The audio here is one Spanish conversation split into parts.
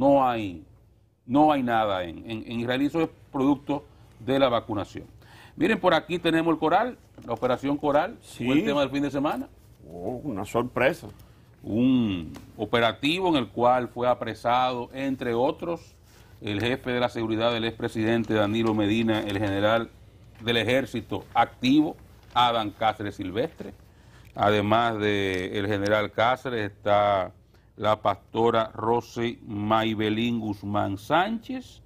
no hay nada en Israel. Eso es producto de la vacunación. Miren, por aquí tenemos el Coral, la operación Coral, Sí. fue el tema del fin de semana. Oh, una sorpresa. Un operativo en el cual fue apresado, entre otros, el jefe de la seguridad del expresidente Danilo Medina, el general del ejército activo, Adán Cáceres Silvestre. Además del general Cáceres está la pastora Rosy Maybelín Guzmán Sánchez.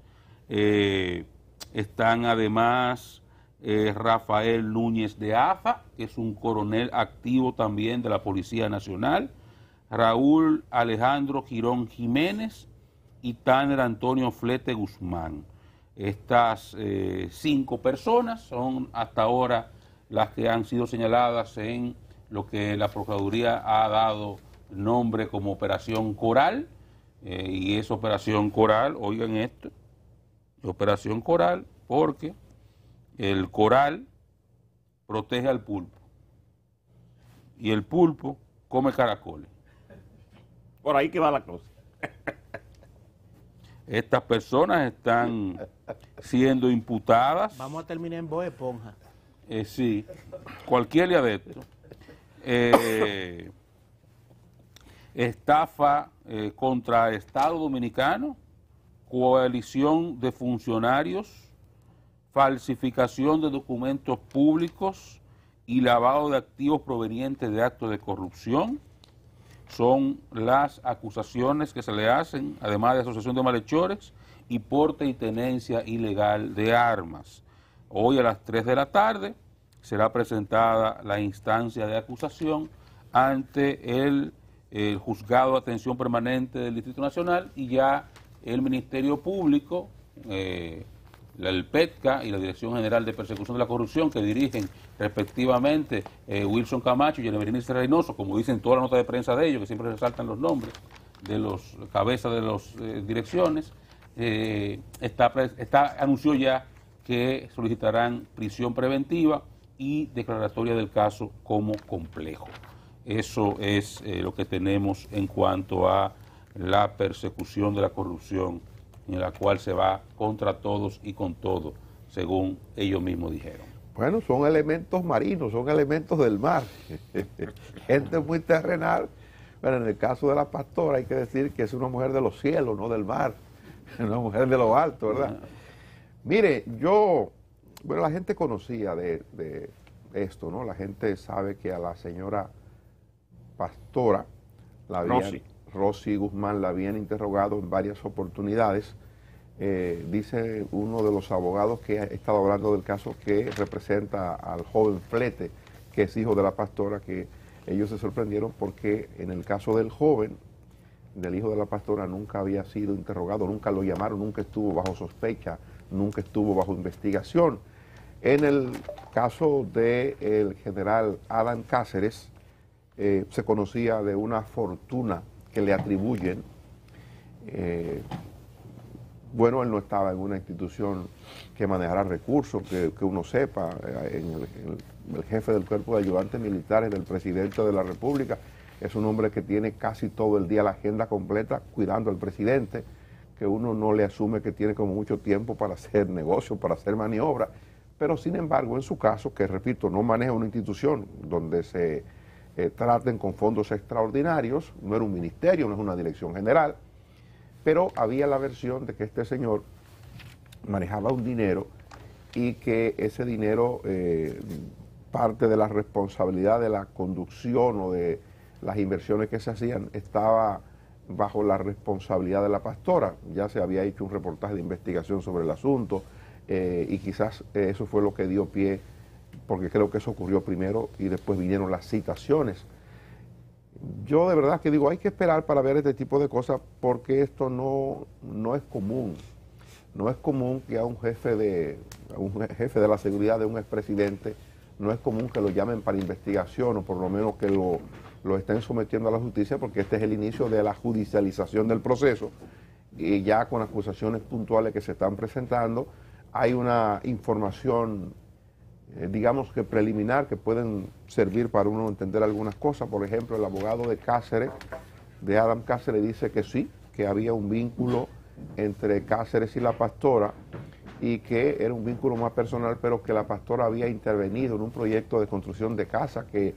Están además Rafael Núñez de Aza, que es un coronel activo también de la Policía Nacional. Raúl Alejandro Girón Jiménez y Tanner Antonio Flete Guzmán. Estas 5 personas son hasta ahora las que han sido señaladas en lo que la Procuraduría ha dado nombre como Operación Coral, y es Operación Coral, oigan esto, Operación Coral, porque el coral protege al pulpo y el pulpo come caracoles. Por ahí que va la cosa. Estas personas están siendo imputadas. Vamos a terminar en Bob Esponja. Sí, cualquier día de esto. Estafa contra el Estado Dominicano, coalición de funcionarios, falsificación de documentos públicos y lavado de activos provenientes de actos de corrupción. Son las acusaciones que se le hacen, además de asociación de malhechores y porte y tenencia ilegal de armas. Hoy a las 3 de la tarde será presentada la instancia de acusación ante el Juzgado de Atención Permanente del Distrito Nacional, y ya el Ministerio Público, el PETCA y la Dirección General de Persecución de la Corrupción, que dirigen respectivamente Wilson Camacho y Berenice Reynoso, como dicen toda la nota de prensa de ellos, que siempre resaltan los nombres de los cabezas de las direcciones, anunció ya que solicitarán prisión preventiva y declaratoria del caso como complejo. Eso es lo que tenemos en cuanto a la persecución de la corrupción, en la cual se va contra todos y con todo, según ellos mismos dijeron. Bueno, son elementos marinos, son elementos del mar. Gente muy terrenal. Pero en el caso de la pastora hay que decir que es una mujer de los cielos, no del mar. Una mujer de lo alto, ¿verdad? Mire, bueno, la gente conocía de esto, ¿no? La gente sabe que a la señora pastora, Rosy Guzmán, la habían interrogado en varias oportunidades. Dice uno de los abogados que ha estado hablando del caso, que representa al joven Flete, que es hijo de la pastora, que ellos se sorprendieron porque en el caso del joven, del hijo de la pastora, nunca había sido interrogado, nunca lo llamaron, nunca estuvo bajo sospecha, nunca estuvo bajo investigación. En el caso del general Adán Cáceres, se conocía de una fortuna que le atribuyen. Bueno, él no estaba en una institución que manejara recursos, que uno sepa, el jefe del cuerpo de ayudantes militares del presidente de la República es un hombre que tiene casi todo el día la agenda completa cuidando al presidente, que uno no le asume que tiene como mucho tiempo para hacer negocio, para hacer maniobra, pero sin embargo en su caso, que repito, no maneja una institución donde se traten con fondos extraordinarios, no era un ministerio, no es una dirección general, pero había la versión de que este señor manejaba un dinero y que ese dinero, parte de la responsabilidad de la conducción o de las inversiones que se hacían, estaba bajo la responsabilidad de la pastora. Ya se había hecho un reportaje de investigación sobre el asunto y quizás eso fue lo que dio pie, porque creo que eso ocurrió primero y después vinieron las citaciones. Yo de verdad que digo, hay que esperar para ver este tipo de cosas, porque esto no es común. No es común que a un jefe de la seguridad de un expresidente, no es común que lo llamen para investigación, o por lo menos que lo estén sometiendo a la justicia, porque este es el inicio de la judicialización del proceso, y ya con acusaciones puntuales que se están presentando, hay una información, digamos que preliminar, que pueden servir para uno entender algunas cosas. Por ejemplo, el abogado de Cáceres, de Adán Cáceres, dice que sí, que había un vínculo entre Cáceres y la pastora y que era un vínculo más personal, pero que la pastora había intervenido en un proyecto de construcción de casa que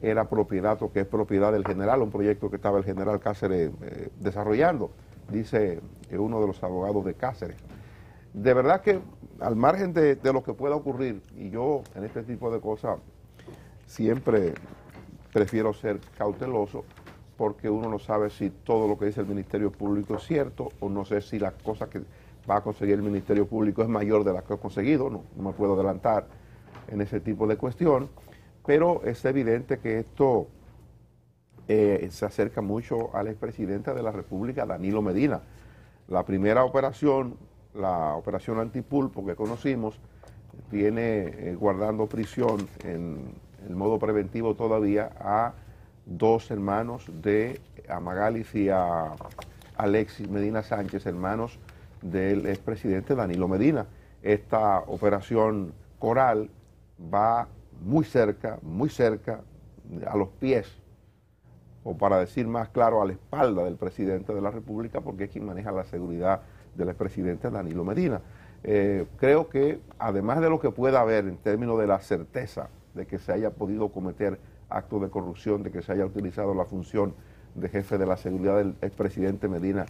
era propiedad o que es propiedad del general, un proyecto que estaba el general Cáceres desarrollando, dice uno de los abogados de Cáceres. De verdad que al margen de lo que pueda ocurrir, y yo en este tipo de cosas siempre prefiero ser cauteloso, porque uno no sabe si todo lo que dice el Ministerio Público es cierto, o no sé si las cosas que va a conseguir el Ministerio Público es mayor de las que ha conseguido, no me puedo adelantar en ese tipo de cuestión, pero es evidente que esto se acerca mucho al expresidente de la República, Danilo Medina. La primera operación, la operación Antipulpo que conocimos, tiene guardando prisión en el modo preventivo todavía a dos hermanos de Amagalis y a Alexis Medina Sánchez, hermanos del expresidente Danilo Medina. Esta operación Coral va muy cerca, a los pies, o para decir más claro, a la espalda del presidente de la República, porque es quien maneja la seguridad del expresidente Danilo Medina. Creo que además de lo que pueda haber en términos de la certeza de que se haya podido cometer actos de corrupción, de que se haya utilizado la función de jefe de la seguridad del expresidente Medina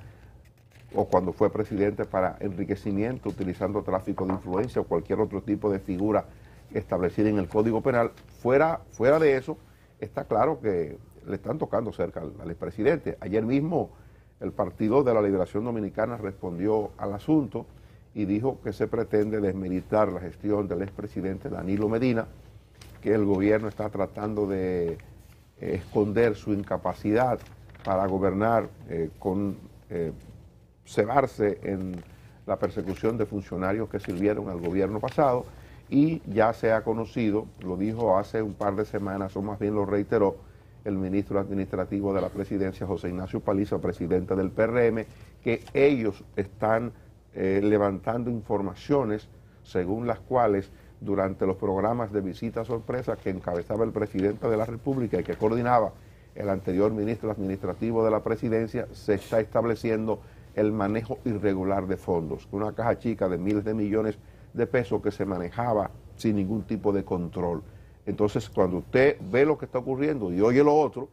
o cuando fue presidente para enriquecimiento, utilizando tráfico de influencia o cualquier otro tipo de figura establecida en el Código Penal, fuera de eso, está claro que le están tocando cerca al expresidente. Ayer mismo el Partido de la Liberación Dominicana respondió al asunto y dijo que se pretende desmilitar la gestión del expresidente Danilo Medina, que el gobierno está tratando de esconder su incapacidad para gobernar con cebarse en la persecución de funcionarios que sirvieron al gobierno pasado, y ya se ha conocido, lo dijo hace un par de semanas, o más bien lo reiteró el ministro administrativo de la presidencia, José Ignacio Paliza, presidente del PRM, que ellos están levantando informaciones según las cuales durante los programas de visita sorpresa que encabezaba el presidente de la República y que coordinaba el anterior ministro administrativo de la presidencia, se está estableciendo el manejo irregular de fondos, una caja chica de miles de millones de pesos que se manejaba sin ningún tipo de control. Entonces, cuando usted ve lo que está ocurriendo y oye lo otro,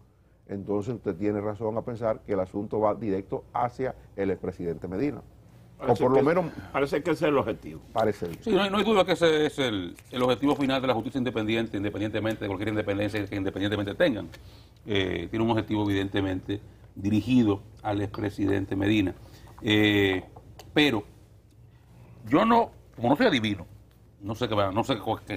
entonces usted tiene razón a pensar que el asunto va directo hacia el expresidente Medina. Parece o por lo menos... Parece que ese es el objetivo. Parece. Sí, no hay duda que ese es el objetivo final de la justicia independiente, independientemente de cualquier independencia que independientemente tengan. Tiene un objetivo evidentemente dirigido al expresidente Medina. Pero yo como no soy adivino, no sé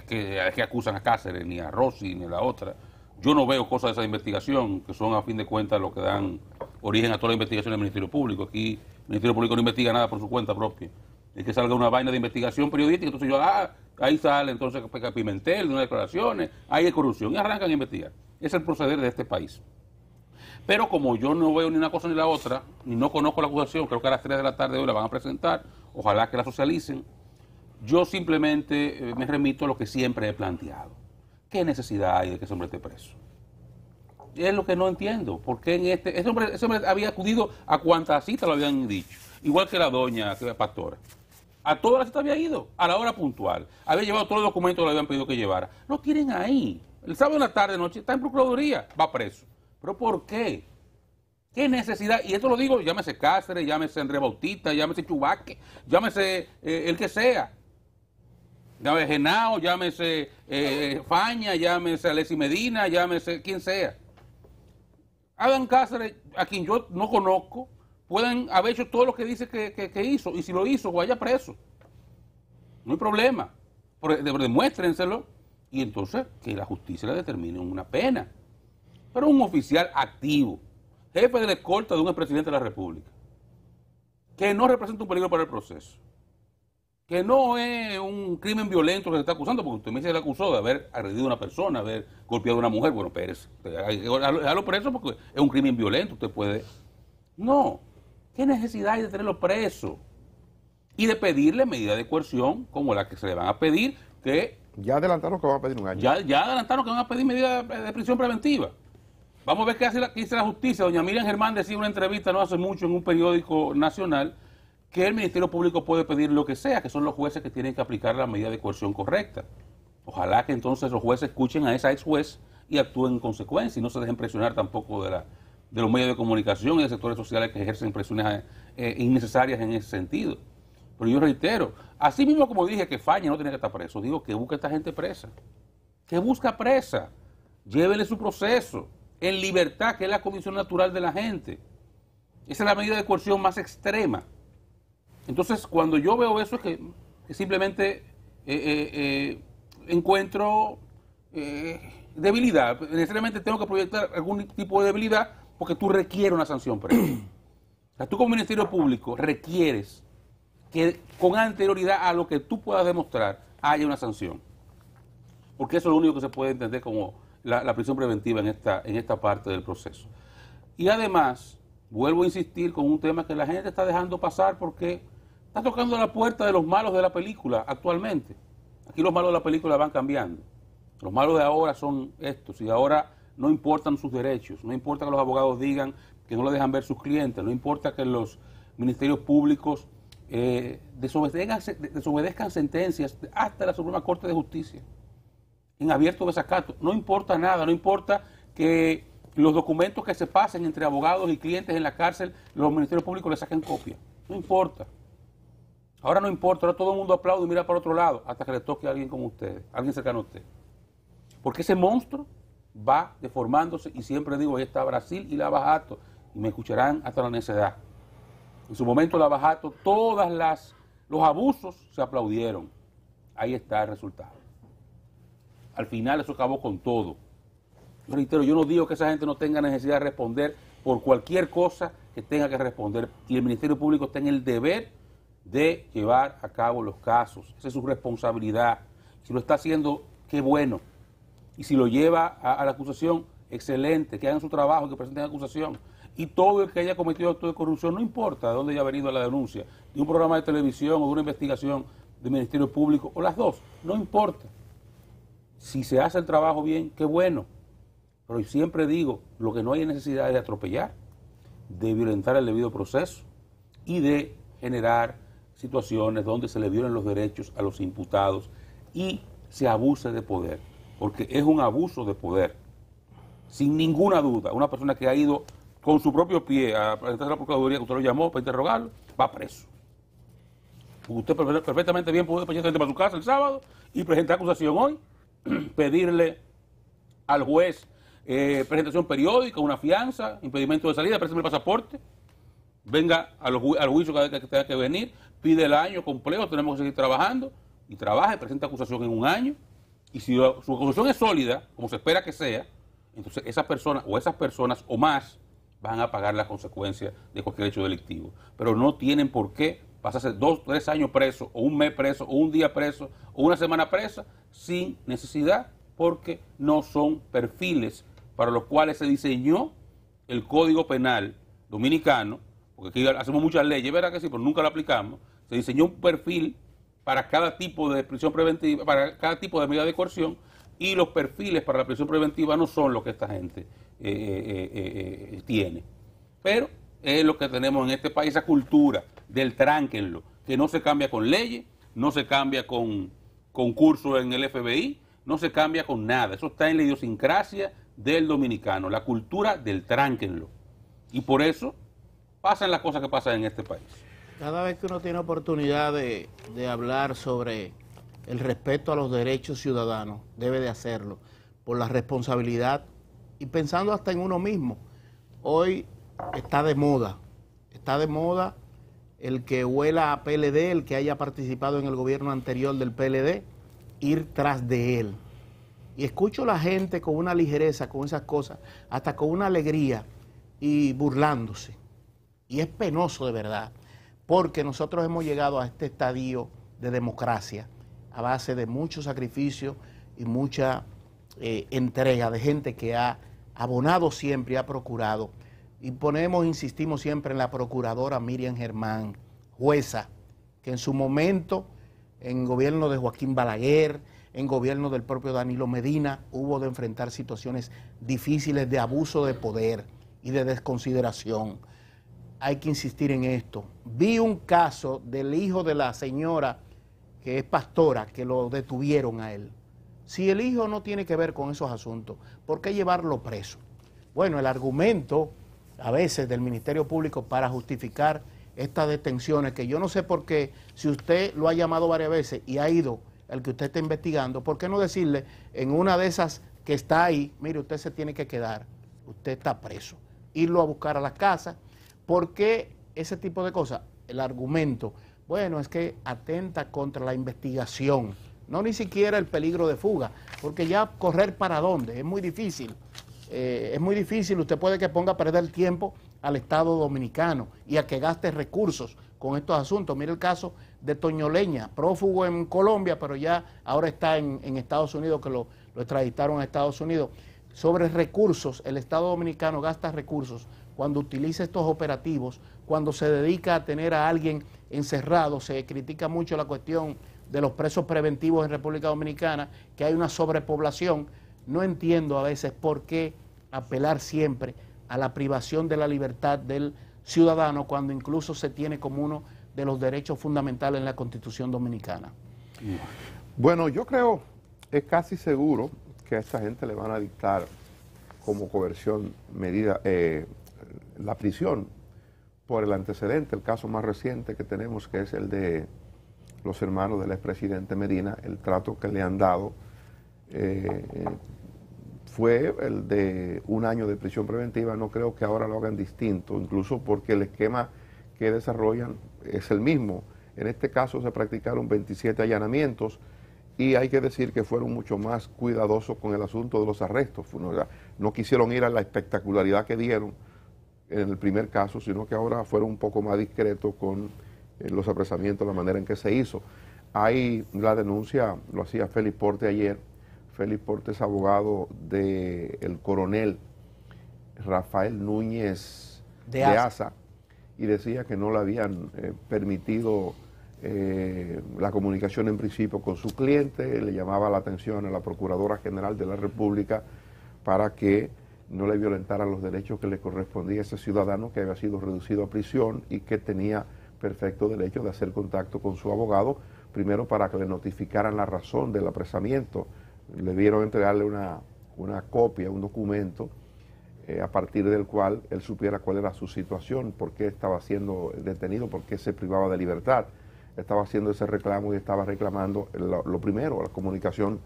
qué acusan a Cáceres, ni a Rossi, ni a la otra. Yo no veo cosas de esa investigación que son a fin de cuentas lo que dan origen a toda la investigación del Ministerio Público. Aquí el Ministerio Público no investiga nada por su cuenta propia. Es que salga una vaina de investigación periodística, entonces ahí sale entonces Pimentel, unas declaraciones, ahí hay corrupción, y arrancan a investigar. Es el proceder de este país. Pero como yo no veo ni una cosa ni la otra, ni no conozco la acusación, creo que a las 3 de la tarde hoy la van a presentar, ojalá que la socialicen, yo simplemente me remito a lo que siempre he planteado. ¿Qué necesidad hay de que ese hombre esté preso? Es lo que no entiendo. ¿Por qué ese hombre había acudido a cuantas citas lo habían dicho? Igual que la doña, que era pastora. A todas las citas había ido, a la hora puntual. Había llevado todos los documentos que le habían pedido que llevara. Lo tienen ahí. El sábado en la tarde, noche, está en Procuraduría, va preso. ¿Pero por qué? ¿Qué necesidad? Y esto lo digo, llámese Cáceres, llámese Andrés Bautista, llámese Chubaque, llámese el que sea. Llámese Genao, llámese Faña, llámese Alexis Medina, llámese quien sea. Adam Cáceres, a quien yo no conozco, pueden haber hecho todo lo que dice que hizo, y si lo hizo, vaya preso. No hay problema. Demuéstrenselo, y entonces que la justicia le determine una pena. Pero un oficial activo, jefe de la escolta de un expresidente de la República, que no representa un peligro para el proceso, que no es un crimen violento que se está acusando, porque usted me dice que le acusó de haber agredido a una persona, haber golpeado a una mujer. Bueno, Pérez, déjalo preso porque es un crimen violento, usted puede... No, ¿qué necesidad hay de tenerlo preso? Y de pedirle medidas de coerción como la que se le van a pedir, que... Ya adelantaron que van a pedir un año. Ya adelantaron que van a pedir medidas de prisión preventiva. Vamos a ver qué dice la justicia. Doña Miriam Germán decía en una entrevista no hace mucho en un periódico nacional que el Ministerio Público puede pedir lo que sea, que son los jueces que tienen que aplicar la medida de coerción correcta. Ojalá que entonces los jueces escuchen a esa ex juez y actúen en consecuencia y no se dejen presionar tampoco de los medios de comunicación y de sectores sociales que ejercen presiones innecesarias en ese sentido. Pero yo reitero, así mismo como dije que Faña no tenía que estar preso, digo que busca a esta gente presa. Que busca presa. Llévele su proceso en libertad, que es la condición natural de la gente. Esa es la medida de coerción más extrema. Entonces, cuando yo veo eso, es que simplemente encuentro debilidad. Necesariamente tengo que proyectar algún tipo de debilidad porque tú requieres una sanción previa. O sea, tú como Ministerio Público requieres que con anterioridad a lo que tú puedas demostrar haya una sanción. Porque eso es lo único que se puede entender como la prisión preventiva en esta parte del proceso. Y además, vuelvo a insistir con un tema que la gente está dejando pasar porque está tocando la puerta de los malos de la película actualmente. Aquí los malos de la película van cambiando. Los malos de ahora son estos y ahora no importan sus derechos, no importa que los abogados digan que no le dejan ver sus clientes, no importa que los ministerios públicos desobedezcan sentencias hasta la Suprema Corte de Justicia en abierto desacato. No importa nada, no importa que los documentos que se pasen entre abogados y clientes en la cárcel, los ministerios públicos le saquen copia. No importa. Ahora no importa, ahora todo el mundo aplaude y mira para otro lado hasta que le toque a alguien como ustedes, alguien cercano a usted. Porque ese monstruo va deformándose y siempre digo, ahí está Brasil y Lava Jato, y me escucharán hasta la necedad. En su momento Lava Jato, los abusos se aplaudieron. Ahí está el resultado. Al final eso acabó con todo. Yo reitero, yo no digo que esa gente no tenga necesidad de responder por cualquier cosa que tenga que responder, y el Ministerio Público está en el deber de llevar a cabo los casos. Esa es su responsabilidad. Si lo está haciendo, qué bueno. Y si lo lleva a la acusación, excelente, que hagan su trabajo, que presenten acusación. Y todo el que haya cometido acto de corrupción, no importa de dónde haya venido la denuncia, de un programa de televisión o de una investigación del Ministerio Público, o las dos, no importa. Si se hace el trabajo bien, qué bueno. Pero siempre digo, lo que no hay necesidad es de atropellar, de violentar el debido proceso y de generar situaciones donde se le violen los derechos a los imputados y se abuse de poder, porque es un abuso de poder, sin ninguna duda. Una persona que ha ido con su propio pie a presentarse a la Procuraduría, que usted lo llamó para interrogarlo, va preso. Usted perfectamente bien puede presentarse para su casa el sábado y presentar acusación hoy, pedirle al juez presentación periódica, una fianza, impedimento de salida, préstame el pasaporte, venga al juicio que tenga que venir, pide el año completo, tenemos que seguir trabajando, y trabaja y presenta acusación en un año. Y si su acusación es sólida, como se espera que sea, entonces esa persona o esas personas o más van a pagar las consecuencias de cualquier hecho delictivo. Pero no tienen por qué pasarse 2, 3 años preso, o un mes preso, o un día preso, o una semana presa, sin necesidad, porque no son perfiles para los cuales se diseñó el Código Penal dominicano, porque aquí hacemos muchas leyes, ¿verdad que sí? Pero nunca lo aplicamos. Se diseñó un perfil para cada tipo de prisión preventiva, para cada tipo de medida de coerción, y los perfiles para la prisión preventiva no son lo que esta gente tiene. Pero es lo que tenemos en este país, esa cultura del tránquenlo, que no se cambia con leyes, no se cambia con concursos en el FBI, no se cambia con nada. Eso está en la idiosincrasia del dominicano, la cultura del tránquenlo. Y por eso pasan las cosas que pasan en este país. Cada vez que uno tiene oportunidad de hablar sobre el respeto a los derechos ciudadanos, debe de hacerlo, por la responsabilidad y pensando hasta en uno mismo. Hoy está de moda el que huela a PLD, el que haya participado en el gobierno anterior del PLD, ir tras de él. Y escucho a la gente con una ligereza, con esas cosas, hasta con una alegría y burlándose. Y es penoso de verdad, porque nosotros hemos llegado a este estadio de democracia a base de mucho sacrificio y mucha entrega de gente que ha abonado siempre y ha procurado. Y insistimos siempre en la procuradora Miriam Germán, jueza, que en su momento, en gobierno de Joaquín Balaguer, en gobierno del propio Danilo Medina hubo de enfrentar situaciones difíciles de abuso de poder y de desconsideración. Hay que insistir en esto. Vi un caso del hijo de la señora que es pastora, que lo detuvieron a él. Si el hijo no tiene que ver con esos asuntos, ¿por qué llevarlo preso? Bueno, el argumento a veces del Ministerio Público para justificar estas detenciones, que yo no sé por qué, si usted lo ha llamado varias veces y ha ido el que usted está investigando, ¿por qué no decirle en una de esas que está ahí, mire, usted se tiene que quedar, usted está preso, irlo a buscar a la casa? ¿Por qué ese tipo de cosas? El argumento, bueno, es que atenta contra la investigación, no ni siquiera el peligro de fuga, porque ya correr para dónde, es muy difícil. Usted puede que ponga a perder tiempo al Estado Dominicano y a que gaste recursos con estos asuntos. Mire el caso de Toño Leña, prófugo en Colombia, pero ya ahora está en Estados Unidos, que lo extraditaron a Estados Unidos. Sobre recursos, el Estado Dominicano gasta recursos cuando utiliza estos operativos, cuando se dedica a tener a alguien encerrado. Se critica mucho la cuestión de los presos preventivos en República Dominicana, que hay una sobrepoblación. No entiendo a veces por qué apelar siempre a la privación de la libertad del ciudadano cuando incluso se tiene como uno de los derechos fundamentales en la Constitución Dominicana. Bueno, yo creo, es casi seguro que a esta gente le van a dictar como coerción medida la prisión por el antecedente, el caso más reciente que tenemos, que es el de los hermanos del expresidente Medina. El trato que le han dado fue el de 1 año de prisión preventiva. No creo que ahora lo hagan distinto, incluso porque el esquema que desarrollan es el mismo. En este caso se practicaron 27 allanamientos y hay que decir que fueron mucho más cuidadosos con el asunto de los arrestos. No quisieron ir a la espectacularidad que dieron en el primer caso, sino que ahora fueron un poco más discretos con los apresamientos, la manera en que se hizo. Hay la denuncia, lo hacía Félix Porte ayer. Félix Porte es abogado del coronel Rafael Núñez de Asa, y decía que no le habían permitido la comunicación en principio con su cliente. Le llamaba la atención a la Procuradora General de la República para que no le violentaran los derechos que le correspondía a ese ciudadano que había sido reducido a prisión y que tenía perfecto derecho de hacer contacto con su abogado, primero para que le notificaran la razón del apresamiento. Le dieron entregarle una copia, un documento, a partir del cual él supiera cuál era su situación, por qué estaba siendo detenido, por qué se privaba de libertad. Estaba haciendo ese reclamo y estaba reclamando lo primero, la comunicación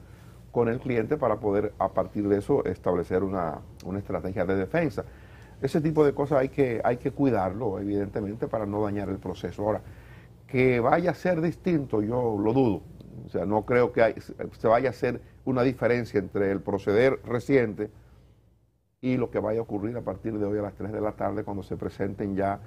con el cliente para poder a partir de eso establecer una estrategia de defensa. Ese tipo de cosas hay que cuidarlo, evidentemente, para no dañar el proceso. Ahora, que vaya a ser distinto, yo lo dudo. O sea, no creo que se vaya a hacer una diferencia entre el proceder reciente y lo que vaya a ocurrir a partir de hoy a las 3 de la tarde, cuando se presenten ya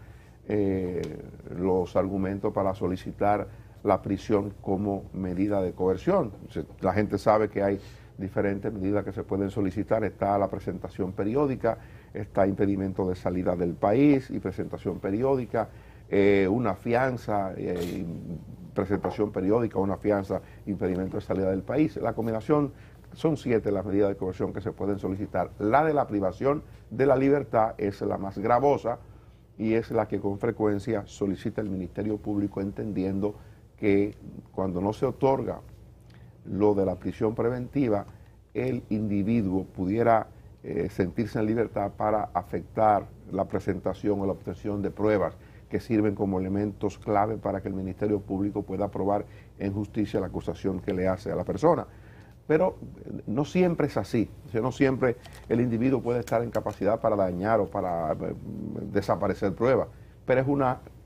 los argumentos para solicitar la prisión como medida de coerción. La gente sabe que hay diferentes medidas que se pueden solicitar. Está la presentación periódica, está impedimento de salida del país y presentación periódica, una fianza, presentación periódica, una fianza, impedimento de salida del país. La combinación, son 7 las medidas de coerción que se pueden solicitar. La de la privación de la libertad es la más gravosa y es la que con frecuencia solicita el Ministerio Público, entendiendo que cuando no se otorga lo de la prisión preventiva, el individuo pudiera sentirse en libertad para afectar la presentación o la obtención de pruebas que sirven como elementos clave para que el Ministerio Público pueda probar en justicia la acusación que le hace a la persona. Pero no siempre es así, o sea, no siempre el individuo puede estar en capacidad para dañar o para desaparecer pruebas, pero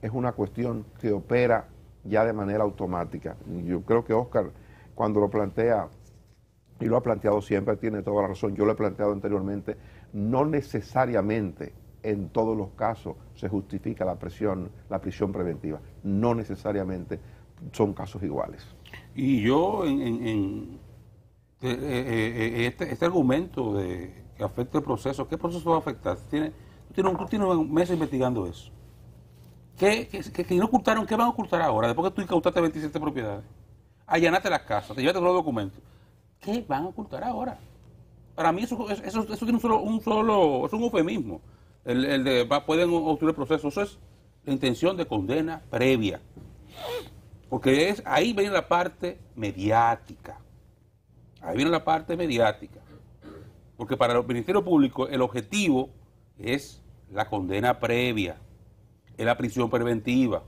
es una cuestión que opera ya de manera automática. Yo creo que Oscar, cuando lo plantea, y lo ha planteado siempre, tiene toda la razón. Yo lo he planteado anteriormente, no necesariamente en todos los casos se justifica la prisión preventiva, no necesariamente son casos iguales. Y yo este argumento de que afecta el proceso, ¿qué proceso va a afectar? Tú tienes un mes investigando eso. ¿Qué no ocultaron? ¿Qué van a ocultar ahora? Después que tú incautaste 27 propiedades, allanaste las casas, te llevaste todos los documentos. ¿Qué van a ocultar ahora? Para mí eso tiene es un eufemismo. El de pueden obstruir el proceso, eso es la intención de condena previa. Porque ahí viene la parte mediática. Ahí viene la parte mediática. Porque para el Ministerio Público el objetivo es la condena previa, es la prisión preventiva.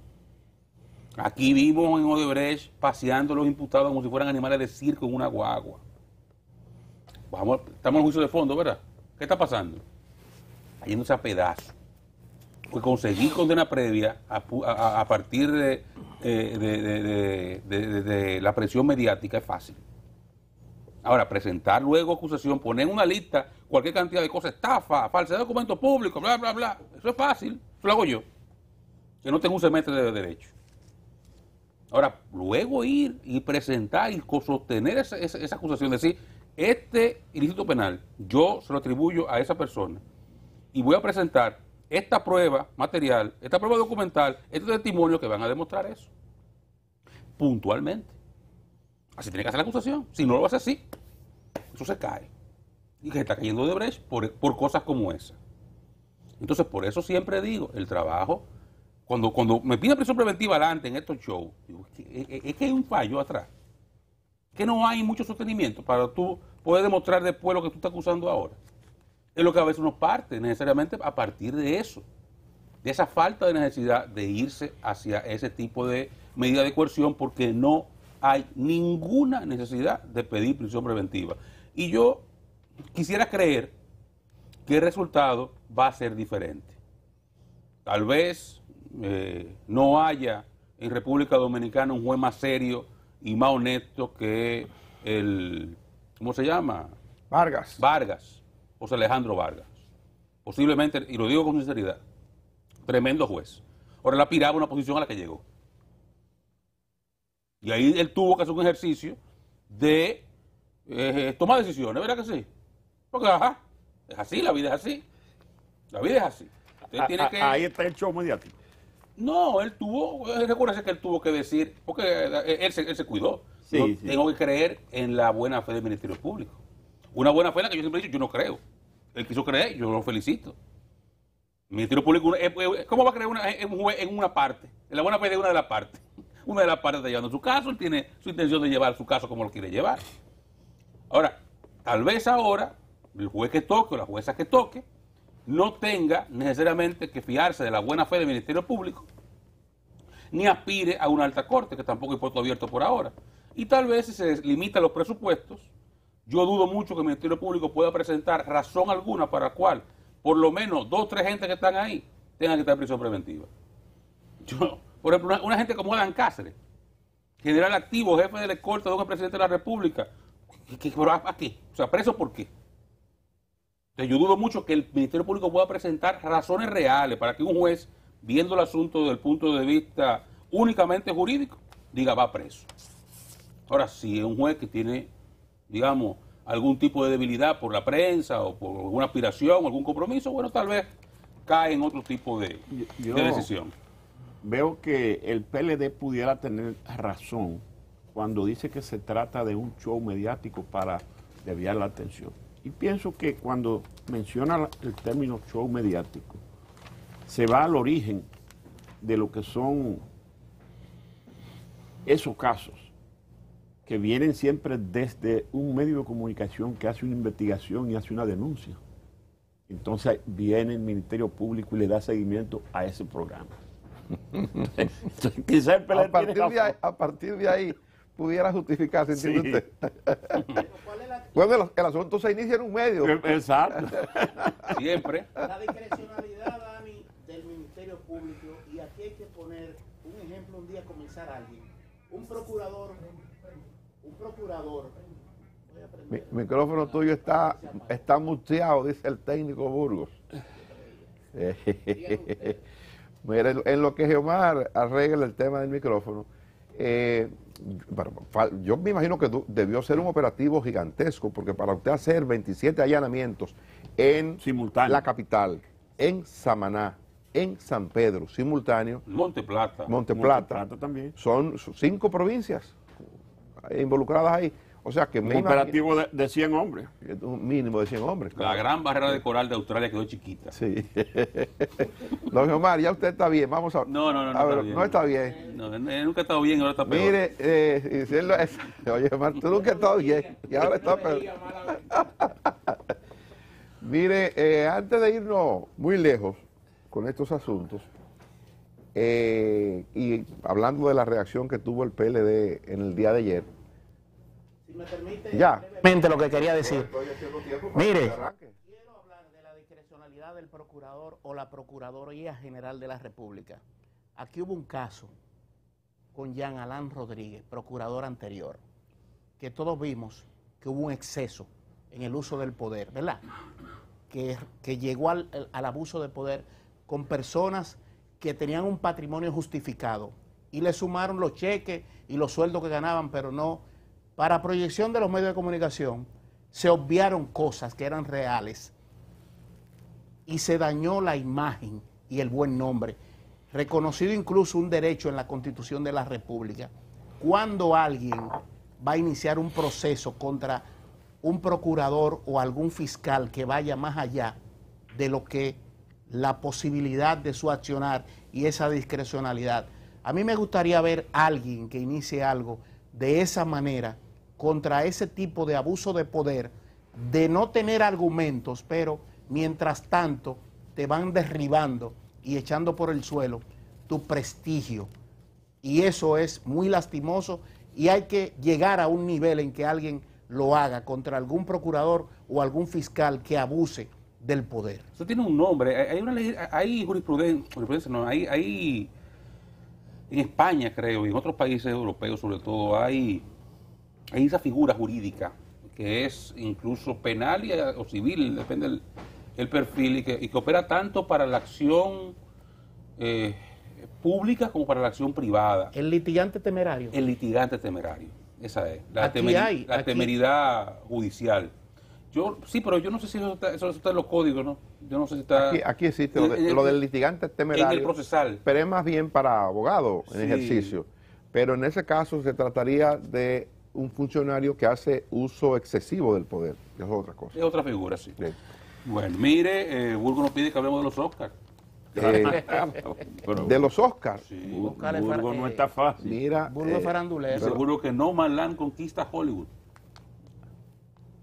Aquí vimos en Odebrecht paseando a los imputados como si fueran animales de circo en una guagua. Estamos en juicio de fondo, ¿verdad? ¿Qué está pasando? Cayéndose a pedazos. Pues conseguir condena previa a partir de la presión mediática es fácil. Ahora, presentar luego acusación, poner en una lista cualquier cantidad de cosas, estafa, falsedad de documentos públicos, bla, bla, bla, eso es fácil, eso lo hago yo, que no tengo un semestre de derecho. Ahora, luego ir y presentar y sostener esa acusación, decir, este ilícito penal, yo se lo atribuyo a esa persona y voy a presentar esta prueba material, esta prueba documental, estos testimonios que van a demostrar eso, puntualmente. Así tiene que hacer la acusación. Si no lo hace así, eso se cae. Y que se está cayendo de Odebrecht por cosas como esa. Entonces, por eso siempre digo, el trabajo, cuando me piden prisión preventiva adelante en estos shows, digo, es que hay un fallo atrás. Que no hay mucho sostenimiento para tú poder demostrar después lo que tú estás acusando ahora. Es lo que a veces nos parte necesariamente a partir de eso, de esa falta de necesidad de irse hacia ese tipo de medida de coerción, porque no hay ninguna necesidad de pedir prisión preventiva. Y yo quisiera creer que el resultado va a ser diferente. Tal vez no haya en República Dominicana un juez más serio y más honesto que el, ¿cómo se llama? Vargas, José Alejandro Vargas. Posiblemente, y lo digo con sinceridad, tremendo juez. Ahora él aspiraba a una posición a la que llegó. Y ahí él tuvo que hacer un ejercicio de tomar decisiones, ¿verdad que sí? Porque, ajá, es así, la vida es así. La vida es así. Usted tiene que... Ahí está el show mediático. No, recuérdese que él tuvo que decir, porque él se cuidó. Sí, Yo sí. tengo que creer en la buena fe del Ministerio Público. Una buena fe en la que yo siempre he dicho, yo no creo. Él quiso creer, yo lo felicito. El Ministerio Público, ¿cómo va a creer un juez en una parte? En la buena fe de una de las partes. Una de las partes está llevando su caso, él tiene su intención de llevar su caso como lo quiere llevar. Ahora, tal vez ahora, el juez que toque o la jueza que toque, no tenga necesariamente que fiarse de la buena fe del Ministerio Público, ni aspire a una alta corte, que tampoco hay puesto abierto por ahora. Y tal vez si se limita los presupuestos, yo dudo mucho que el Ministerio Público pueda presentar razón alguna para la cual por lo menos 2 o 3 gente que están ahí tengan que estar en prisión preventiva. Por ejemplo, una gente como Adán Cáceres, general activo, jefe de la escolta de un presidente de la República, ¿pero a qué? O sea, ¿preso por qué? Entonces, yo dudo mucho que el Ministerio Público pueda presentar razones reales para que un juez, viendo el asunto desde el punto de vista únicamente jurídico, diga va preso. Ahora, si es un juez que tiene, digamos, algún tipo de debilidad por la prensa o por alguna aspiración o algún compromiso, bueno, tal vez cae en otro tipo de decisión. Veo que el PLD pudiera tener razón cuando dice que se trata de un show mediático para desviar la atención. Y pienso que cuando menciona el término show mediático, se va al origen de lo que son esos casos, que vienen siempre desde un medio de comunicación que hace una investigación y hace una denuncia. Entonces viene el Ministerio Público y le da seguimiento a ese programa. Entonces, quizá el PLD a partir de ahí pudiera justificarse, ¿entiende Sí. usted? Bueno, el asunto se inicia en un medio. Exacto. Siempre. La discrecionalidad, Dani, del Ministerio Público, y aquí hay que poner un ejemplo, un día comenzar alguien, un procurador, voy a aprender. Micrófono tuyo está muteado, dice el técnico Burgos. Mira, en lo que Geomar arregla el tema del micrófono, yo me imagino que debió ser un operativo gigantesco, porque para usted hacer 27 allanamientos en Simultáneo. la capital, en Samaná, en San Pedro, simultáneo, Monteplata. Monteplata, También. son 5 provincias involucradas ahí. O sea que Un operativo de 100 hombres. un mínimo de 100 hombres. La gran barrera de coral de Australia quedó chiquita. Sí. Don Omar, ya usted está bien. Vamos a... No a ver, está bien. no está bien. No, nunca ha estado bien, ahora está peor. Mire, oye, Omar, tú nunca has estado bien y ahora está peor. Mire, antes de irnos muy lejos con estos asuntos, y hablando de la reacción que tuvo el PLD en el día de ayer, Si me permite, ya. brevemente lo que quería decir. Mire, Arranque. quiero hablar de la discrecionalidad del procurador o la Procuraduría General de la República. Aquí hubo un caso con Jean Alain Rodríguez, procurador anterior, que todos vimos que hubo un exceso en el uso del poder, ¿verdad? Que llegó al abuso de poder con personas que tenían un patrimonio justificado y le sumaron los cheques y los sueldos que ganaban, pero no. Para proyección de los medios de comunicación se obviaron cosas que eran reales y se dañó la imagen y el buen nombre, reconocido incluso un derecho en la Constitución de la República. Cuando alguien va a iniciar un proceso contra un procurador o algún fiscal que vaya más allá de lo que la posibilidad de su accionar y esa discrecionalidad, a mí me gustaría ver a alguien que inicie algo de esa manera contra ese tipo de abuso de poder, de no tener argumentos, pero mientras tanto te van derribando y echando por el suelo tu prestigio. Y eso es muy lastimoso y hay que llegar a un nivel en que alguien lo haga contra algún procurador o algún fiscal que abuse del poder. Eso tiene un nombre, hay jurisprudencia, no, hay en España creo y en otros países europeos sobre todo hay esa figura jurídica que es incluso penal o civil, depende el perfil, y que opera tanto para la acción pública como para la acción privada. El litigante temerario. El litigante temerario, esa es, la Aquí temeridad judicial. Sí, pero yo no sé si eso está en los códigos, ¿no? Yo no sé si está... Aquí existe lo del litigante temerario. En el procesal. Pero es más bien para abogados en Sí. ejercicio. Pero en ese caso se trataría de un funcionario que hace uso excesivo del poder. Es otra cosa. Es otra figura, sí. Sí. Bueno, mire, Burgo nos pide que hablemos de los Oscars. Pero De los Oscars. Sí. Burgo no está fácil. Mira, Burgo farandulero. Seguro que No Man Land conquista Hollywood.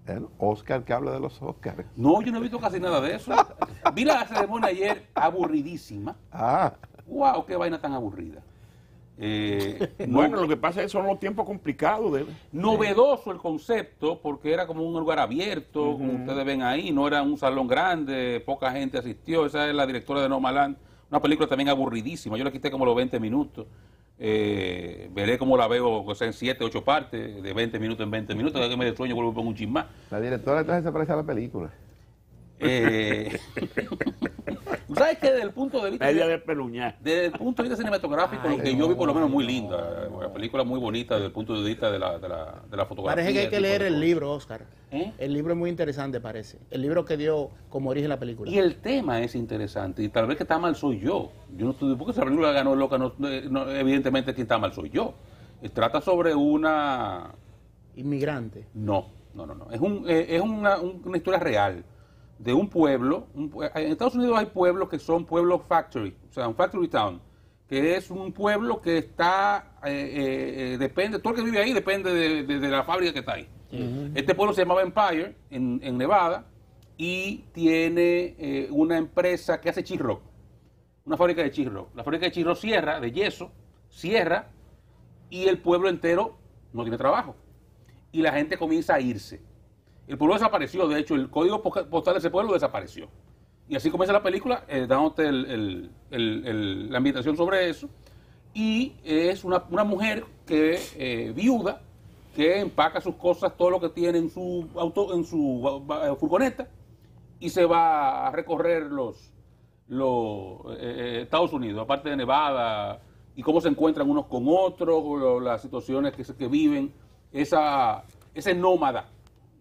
el Oscar que habla de los Oscars. No, yo no he visto casi nada de eso. Vi la ceremonia ayer, aburridísima. Ah, ¡Wow! ¡Qué vaina tan aburrida! Bueno, lo que pasa es que son los tiempos complicados. Novedoso el concepto, porque era como un lugar abierto, como ustedes ven ahí, no era un salón grande, poca gente asistió. Esa es la directora de No Man Land, una película también aburridísima. Yo la quité como los 20 minutos. Veré cómo la veo, que sea en 7, 8 partes, de 20 minutos en 20 minutos, que me dé sueño, vuelvo a poner un chin más. la directora entonces se parece a la película. ¿Sabes qué? Desde el punto de vista... Media de peluñar. Desde el punto de vista cinematográfico, lo que yo vi por lo menos muy linda, una película muy bonita desde el punto de vista de la fotografía. Parece que hay que leer el libro, Oscar. ¿Eh? El libro es muy interesante, parece. El libro que dio como origen la película. Y el tema es interesante, y tal vez que está mal soy yo. Yo no estoy, porque si la película ganó loca, evidentemente quien está mal soy yo. Trata sobre una... Inmigrante. No. Es una historia real de un pueblo. En Estados Unidos hay pueblos que son pueblos factory, o sea, un factory town, que es un pueblo que está, depende, todo el que vive ahí depende de la fábrica que está ahí. Este pueblo se llamaba Empire, en Nevada, y tiene una empresa que hace cheese rock, una fábrica de cheese rock. La fábrica de cheese rock cierra, de yeso, cierra, y el pueblo entero no tiene trabajo. Y la gente comienza a irse. El pueblo desapareció, de hecho, el código postal de ese pueblo desapareció. Y así comienza la película, dándote la ambientación sobre eso. Y es una mujer que viuda, que empaca sus cosas, todo lo que tiene en su furgoneta, y se va a recorrer los Estados Unidos, aparte de Nevada, y cómo se encuentran unos con otros, las situaciones que viven, ese nómada,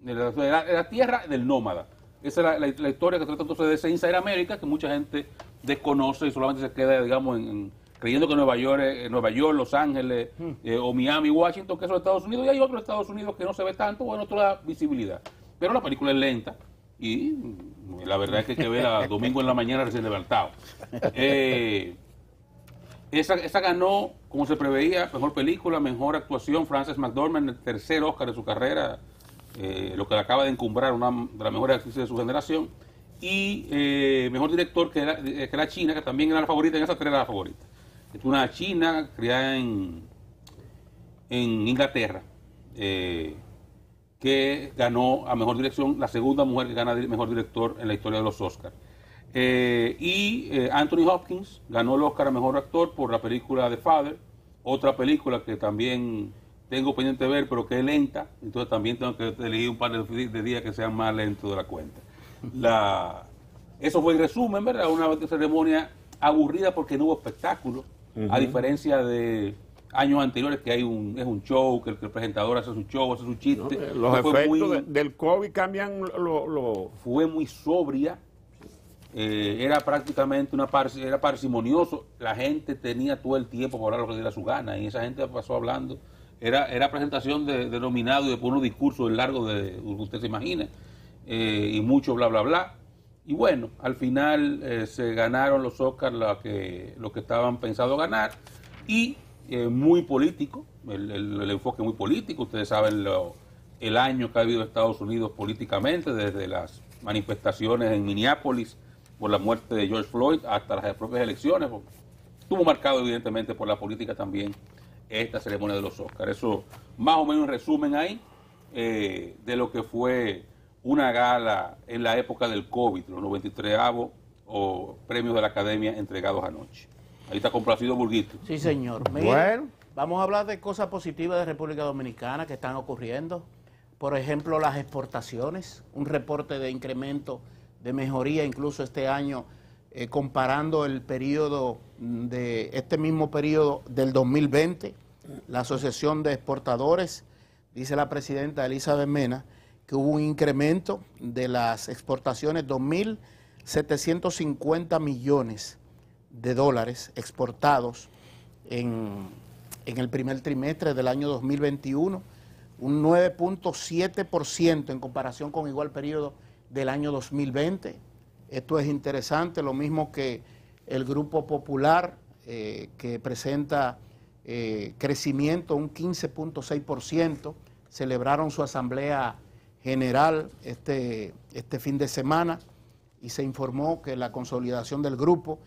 la tierra del nómada. Esa es la historia que trata entonces de ese Inside America, que mucha gente desconoce y solamente se queda, digamos, en creyendo que Nueva York, Los Ángeles o Miami, Washington, que son Estados Unidos, y hay otros Estados Unidos que no se ve tanto, bueno, otra visibilidad. Pero la película es lenta y la verdad es que hay que verla domingo en la mañana recién levantado. Esa ganó, como se preveía, mejor película, mejor actuación, Frances McDormand, el tercer Oscar de su carrera, lo que le acaba de encumbrar, una de las mejores actrices de su generación. Y mejor director, que era China, que también era la favorita, en esa tres era la favorita. Es una china criada en Inglaterra, que ganó a mejor dirección, la segunda mujer que gana mejor director en la historia de los Oscars. Anthony Hopkins ganó el Oscar a mejor actor por la película The Father, otra película que también tengo pendiente de ver, pero que es lenta, entonces también tengo que elegir un par de días que sean más lentos de la cuenta. Eso fue en resumen, ¿verdad? Una ceremonia aburrida porque no hubo espectáculo, a diferencia de años anteriores que es un show, que el presentador hace su show, hace su chiste. No, los efectos del COVID cambian Fue muy sobria, era prácticamente era parsimonioso, la gente tenía todo el tiempo para hablar lo que le diera su gana, y esa gente pasó hablando. Era presentación de nominados y después unos discursos largos de usted se imagina, y mucho bla, bla, bla. Y bueno, al final se ganaron los Oscars lo que estaban pensados ganar, y muy político, el enfoque muy político. Ustedes saben el año que ha habido en Estados Unidos políticamente, desde las manifestaciones en Minneapolis por la muerte de George Floyd hasta las propias elecciones. Estuvo marcado evidentemente por la política también esta ceremonia de los Oscars. Eso más o menos en resumen ahí de lo que fue una gala en la época del COVID, los 93avos o premios de la Academia entregados anoche. Ahí está complacido Burguito. Sí, señor. Mire, bueno, vamos a hablar de cosas positivas de República Dominicana que están ocurriendo. Por ejemplo, las exportaciones, un reporte de incremento, de mejoría incluso este año, comparando el periodo de este mismo periodo del 2020. La Asociación de Exportadores, dice la presidenta Elizabeth Mena, que hubo un incremento de las exportaciones, 2.750 millones de dólares exportados en el primer trimestre del año 2021, un 9.7% en comparación con igual periodo del año 2020. Esto es interesante, lo mismo que el Grupo Popular, que presenta crecimiento, un 15.6%, celebraron su asamblea general este fin de semana y se informó que la consolidación del grupo,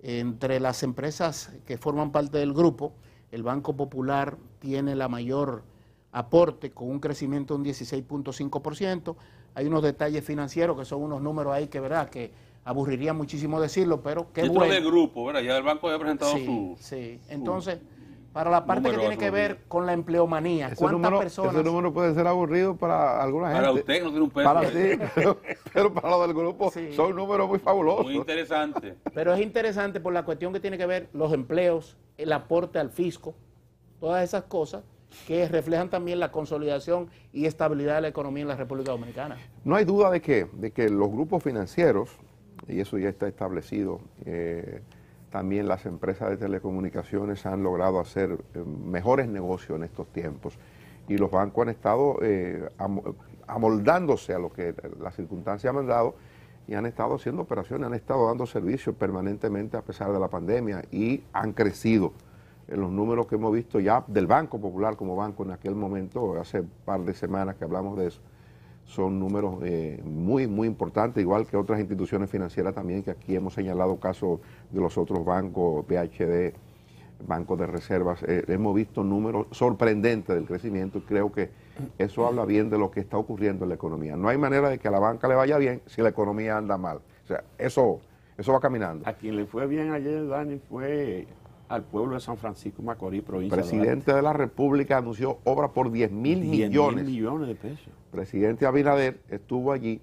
entre las empresas que forman parte del grupo, el Banco Popular tiene la mayor aporte con un crecimiento de un 16.5%. Hay unos detalles financieros que son unos números ahí que verá que aburriría muchísimo decirlo, pero qué bueno. Dentro del grupo, ¿verdad? Ya el banco había presentado Sí. Entonces, para la parte que tiene que ver con la empleomanía, ¿cuántas personas? Ese número puede ser aburrido para alguna gente. Para usted, no tiene un peso. Pero para lo del grupo son números muy fabulosos. Muy interesante. Pero es interesante por la cuestión que tiene que ver los empleos, el aporte al fisco, todas esas cosas que reflejan también la consolidación y estabilidad de la economía en la República Dominicana. No hay duda de que los grupos financieros, y eso ya está establecido, también las empresas de telecomunicaciones han logrado hacer mejores negocios en estos tiempos, y los bancos han estado amoldándose a lo que las circunstancias han dado, y han estado haciendo operaciones, han estado dando servicios permanentemente a pesar de la pandemia, y han crecido. En los números que hemos visto ya del Banco Popular como banco en aquel momento, hace un par de semanas que hablamos de eso, son números muy, muy importantes, igual que otras instituciones financieras también, que aquí hemos señalado casos de los otros bancos, BHD, bancos de reservas. Hemos visto números sorprendentes del crecimiento, y creo que eso habla bien de lo que está ocurriendo en la economía. No hay manera de que a la banca le vaya bien si la economía anda mal. O sea, eso va caminando. A quien le fue bien ayer, Dani, fue al pueblo de San Francisco Macorís, provincia de Presidente de la República anunció obra por 10.000 millones. 10.000 millones de pesos. Presidente Abinader estuvo allí,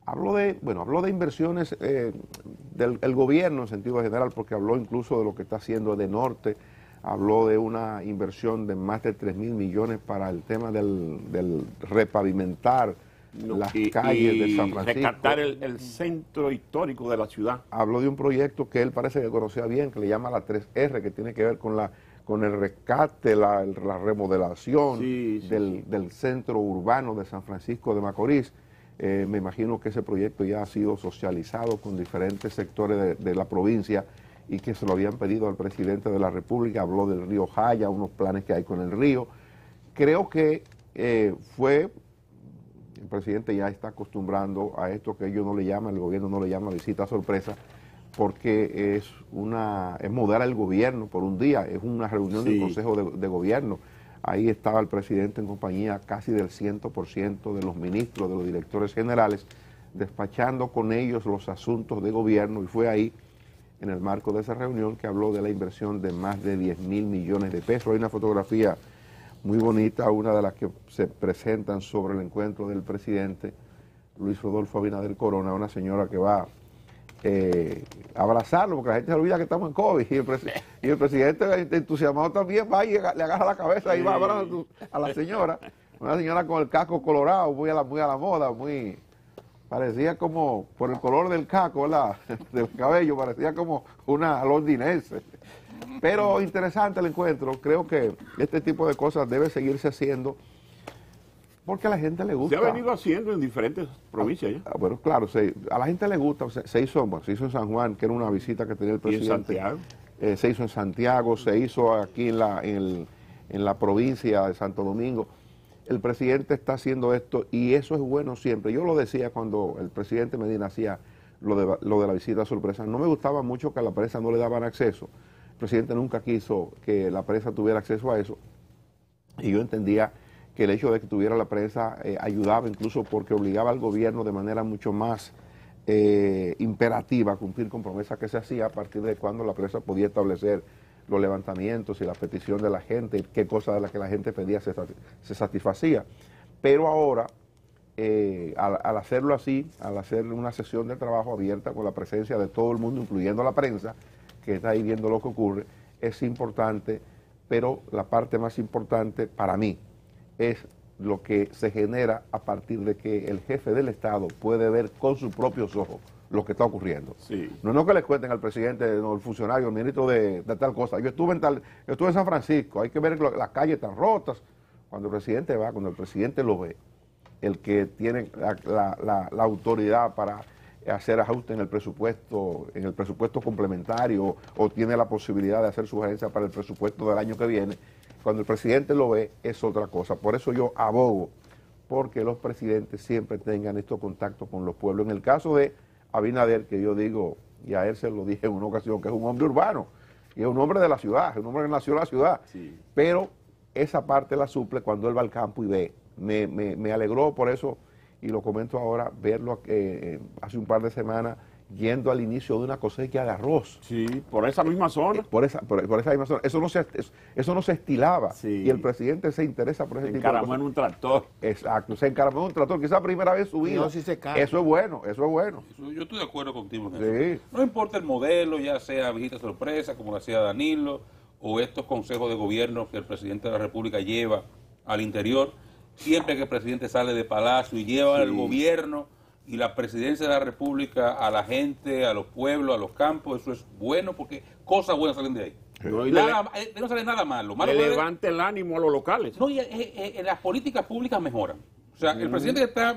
habló de inversiones del gobierno en sentido general, porque habló incluso de lo que está haciendo de norte, habló de una inversión de más de 3.000 millones para el tema del repavimentar las calles de San Francisco. Rescatar el centro histórico de la ciudad. Habló de un proyecto que él parece que conocía bien, que le llama la 3R, que tiene que ver con el rescate, la remodelación del centro urbano de San Francisco de Macorís. Me imagino que ese proyecto ya ha sido socializado con diferentes sectores de la provincia y que se lo habían pedido al presidente de la República. Habló del río Jaya, unos planes que hay con el río. Creo que el presidente ya está acostumbrando a esto que ellos no le llaman, el gobierno no le llama visita sorpresa, porque es mudar al gobierno por un día, es una reunión del Consejo de Gobierno. Ahí estaba el presidente en compañía casi del 100% de los ministros, de los directores generales, despachando con ellos los asuntos de gobierno, y fue ahí, en el marco de esa reunión, que habló de la inversión de más de 10.000 millones de pesos. Hay una fotografía muy bonita, una de las que se presentan sobre el encuentro del presidente Luis Rodolfo Abinader Corona, una señora que va a abrazarlo, porque la gente se olvida que estamos en COVID, y el presidente entusiasmado también va y le agarra la cabeza y va a abrazar a la señora, una señora con el casco colorado, muy a la moda, parecía como, por el color del casco, ¿verdad? Del cabello, parecía como una londinense. Pero interesante el encuentro. Creo que este tipo de cosas debe seguirse haciendo porque a la gente le gusta. Se ha venido haciendo en diferentes provincias ya. Bueno, claro, a la gente le gusta. Se hizo en San Juan, que era una visita que tenía el presidente. ¿Y en Santiago? Se hizo en Santiago, se hizo aquí en la provincia de Santo Domingo. El presidente está haciendo esto y eso es bueno siempre. Yo lo decía cuando el presidente Medina hacía lo de la visita sorpresa. No me gustaba mucho que a la prensa no le daban acceso. El presidente nunca quiso que la prensa tuviera acceso a eso. Y yo entendía que el hecho de que tuviera la prensa ayudaba, incluso porque obligaba al gobierno de manera mucho más imperativa a cumplir con promesas que se hacía a partir de cuando la prensa podía establecer los levantamientos y la petición de la gente, qué cosa de la que la gente pedía se satisfacía. Pero ahora, al hacerlo así, al hacer una sesión de trabajo abierta con la presencia de todo el mundo, incluyendo la prensa, que está ahí viendo lo que ocurre, es importante, pero la parte más importante para mí es lo que se genera a partir de que el jefe del Estado puede ver con sus propios ojos lo que está ocurriendo. Sí. No que le cuenten al presidente, no, el funcionario, el ministro de tal cosa. Yo estuve en San Francisco, hay que ver las calles están rotas. Cuando el presidente va, cuando el presidente lo ve, el que tiene la autoridad para hacer ajuste en el presupuesto complementario, o tiene la posibilidad de hacer sugerencias para el presupuesto del año que viene, cuando el presidente lo ve es otra cosa. Por eso yo abogo porque los presidentes siempre tengan estos contactos con los pueblos. En el caso de Abinader, que yo digo, y a él se lo dije en una ocasión, que es un hombre urbano, y es un hombre de la ciudad, es un hombre que nació en la ciudad, pero esa parte la suple cuando él va al campo y ve. Me alegró por eso, y lo comento ahora, verlo hace un par de semanas yendo al inicio de una cosecha de arroz. Sí, por esa misma zona. Por esa misma zona. Eso no se estilaba. Sí. Y el presidente se interesa por ese tipo de cosas. Encaramó en un tractor. Exacto, se encaramó en un tractor, quizás primera vez en su vida. No, si se cae. Eso es bueno, eso es bueno. Yo estoy de acuerdo contigo en Sí. eso. No importa el modelo, ya sea visita sorpresa, como lo hacía Danilo, o estos consejos de gobierno que el presidente de la República lleva al interior. Siempre que el presidente sale de palacio y lleva al gobierno y la presidencia de la República a la gente, a los pueblos, a los campos, eso es bueno porque cosas buenas salen de ahí. No, y no sale nada malo. le levanta el ánimo a los locales. No, y las políticas públicas mejoran. O sea, el presidente que está